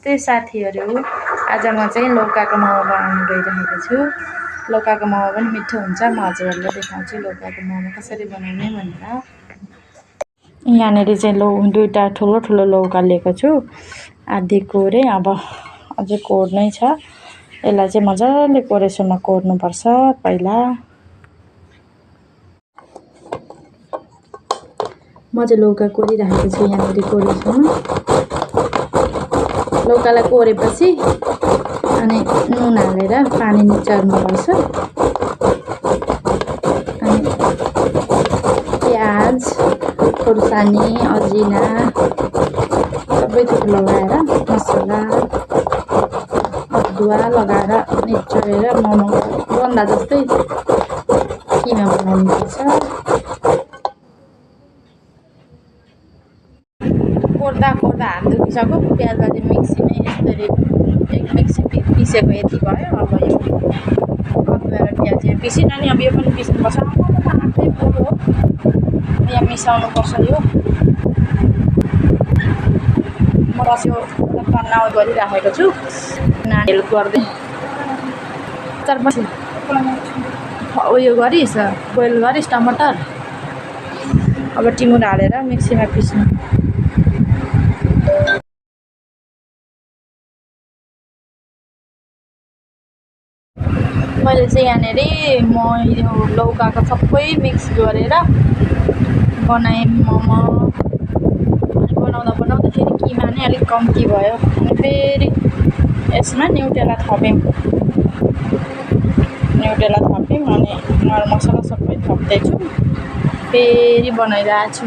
नमस्ते साथीहरू। आज म चाहिँ लौकाको मोमो बनाउन गइरहेको छु। लौकाको मोमो पनि मिठो हुन्छ। म हजुरहरूलाई देखाउँछु लौकाको मोमो कसरी बनाउने भनेर। यहाँनिर चाहिँ दुईटा ठुलो ठुलो लौका लिएको छु। आधी कोरे, अब अझै कोर्नै छ। यसलाई चाहिँ मजाले कोरेसम्म कोर्नुपर्छ पहिला। म चाहिँ लौका कोरिरहेको छु यहाँनिर कोरेसम्म। लौकालाई कोरेपछि अनि नुन हालेर पानी निचोर्नुपर्छ। अनि प्याज, खुर्सानी, अजिना सबै थोक लगाएर मसला अदुवा लगाएर निचोरेर मोमो बन्दा जस्तै किमा बनाउनुपर्छ। कोर्दा कोर्दा हात दुखिसक्यो। प्याजलाई चाहिँ मिक्सीमै यसरी एक मिक्सी पिसेको यति भयो। अब यो अदुवा र प्याज यहाँ पिसिन नि, अब यो पनि पिस्नुपर्छ। आफै कुरो हो, यहाँ मिसाउनुपर्छ। यो म बस यो तन्नाउ गरिराखेको छु। हेल्प गर्दै चारपछि उयो गरिस्, बोइल गरिस् टमाटर। अब टिमुर हालेर मिक्सीमा पिस्नु। मैले चाहिँ यहाँनिर म यो लौकाको सबै मिक्स गरेर बनाएँ मोमो। अनि बनाउँदा फेरि किमा नै अलिक कम्ती भयो। अनि फेरि यसमा न्युटेला थप्यौँ अनि नरम मसला सबै थप्दैछु। फेरि बनाइरहेको छु।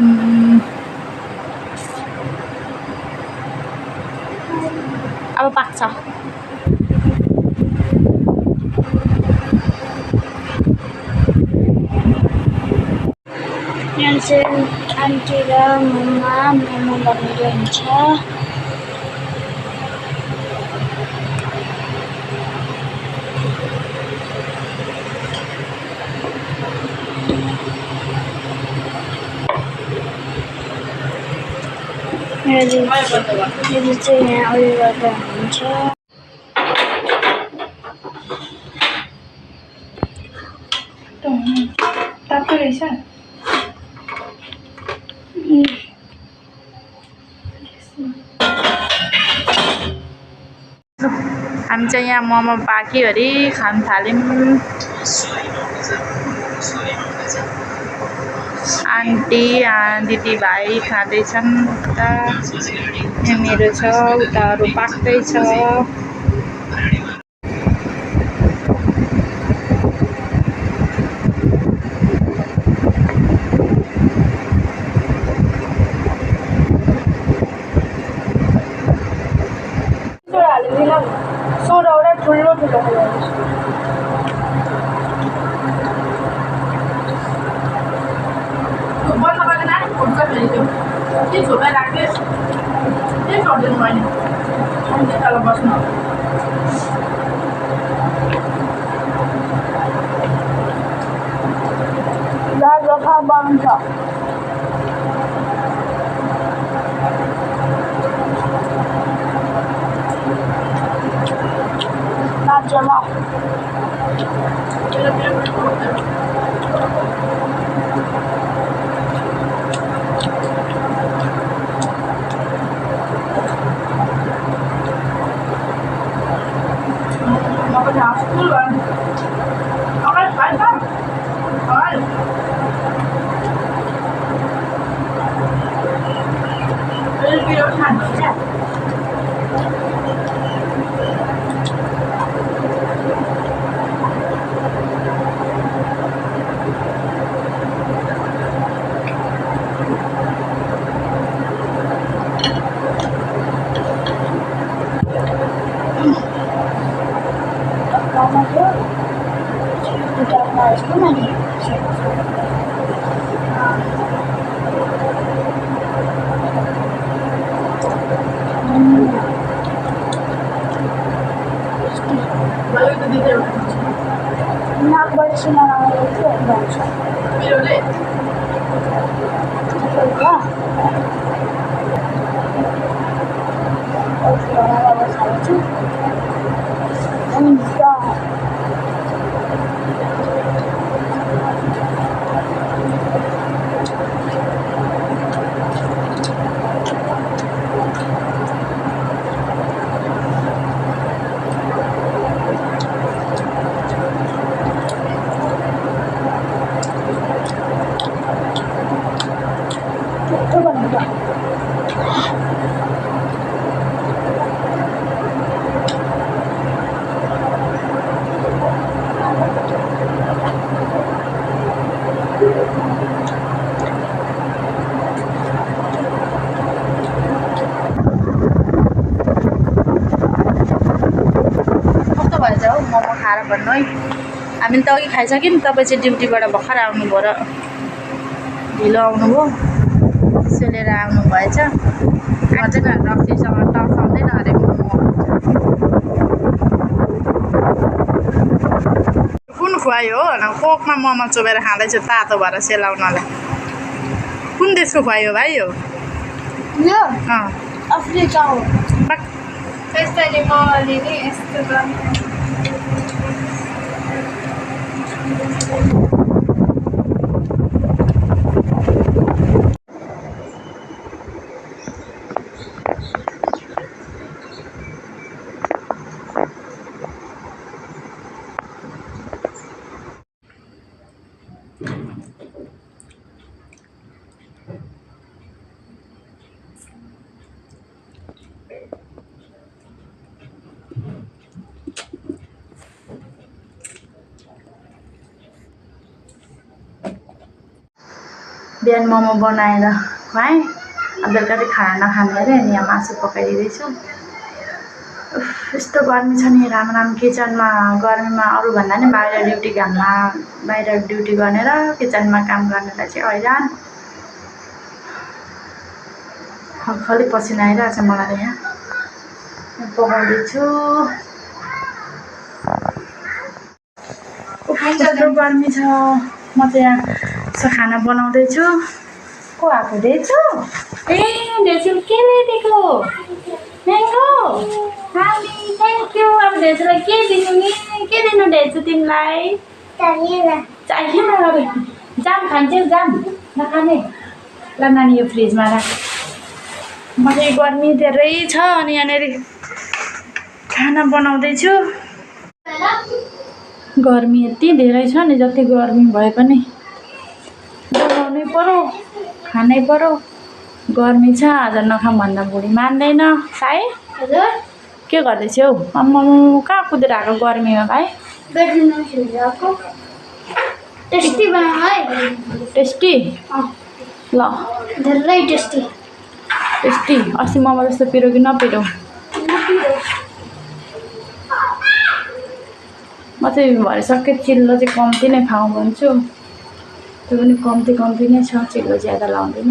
अब पाक्छ। यहाँ चाहिँ आन्टी र मम्मा मोमो बनाइरहन्छ। यदि चाहिँ यहाँ उयो गर्दा हुन्छ। तातो रहेछ। हामी चाहिँ यहाँ मोमो पाकिवरी खान थाल्यौँ। आन्टी दिदीभाइ खाँदैछन्। उता मेरो छ, उता अरू पाक्दैछ। सोडा ठुलो ठुलो के छोटा राख्दैछ के छोड्दिनु मैले अनि तल बस्नु। दाल रखा बन्छ। राज्यमा स्कुल अगाडि खान्छ अगाडि खान्छ। खान्छु हुन्छ कस्तो भएछ हौ मोमो खाएर भन्नु है हामीले त अघि खाइसक्यौँ नि तपाईँ चाहिँ ड्युटीबाट भर्खर आउनुभयो र ढिलो आउनुभयो त्यसो लिएर आउनु भएछ आज रक्सीसँग टसाउँदैन अरे मोमो कुन खुवायो हो कोकमा मोमो चोबेर खाँदैछु तातो भएर सेलाउनलाई कुन देशको खुवायो भाइ हो यो अँ अफ्रिका हो बट त्यसैले म अलिअलि यस्तो गर्नु बिहान मोमो बनाएर खुवाएँ बेलुका चाहिँ खाना नखाने अरे अनि यहाँ मासु पकाइदिँदैछु यस्तो गर्मी छ नि राम्रो किचनमा गर्मीमा अरूभन्दा नि बाहिर ड्युटी घाममा बाहिर ड्युटी गर्ने र किचनमा काम गर्नेलाई चाहिँ हैरान खलखली पसिना आइरहेको छ मलाई यहाँ पकाउँदैछु यस्तो गर्मी छ म चाहिँ यहाँ यसो खाना बनाउँदैछु को आएको डेजु ए डेजु के ल्याइदिएको म्याङ्गो हामी थ्याङ्क यू अब डेजुलाई के दिनु नि के दिनु डेजु तिमीलाई चाहिएन अब जाम खान्छौ जाम नखाने ल नानी यो फ्रिजमा राख म चाहिँ गर्मी धेरै छ अनि यहाँनिर खाना बनाउँदैछु गर्मी यति धेरै छ नि जति गर्मी भए पनि बनाउनै पर्यो खानै पर्यो गर्मी छ आज नखाऊँ भन्दा बुढी मान्दैन साई हजुर के गर्दैछौ आम्मा कहाँ कुदेर आएको गर्मीमा भाइ बेडरुममा खेलिरहेको टेस्टी बनायो है टेस्टी ल धेरै टेस्टी टेस्टी अस्ति मोमो जस्तो पिरो कि नपिरो म चाहिँ भरिसक्यो चिल्लो चाहिँ कम्ती नै खाऊँ भन्छु त्यो पनि कम्ती नै छ चिल्लो ज्यादा लाउँदैन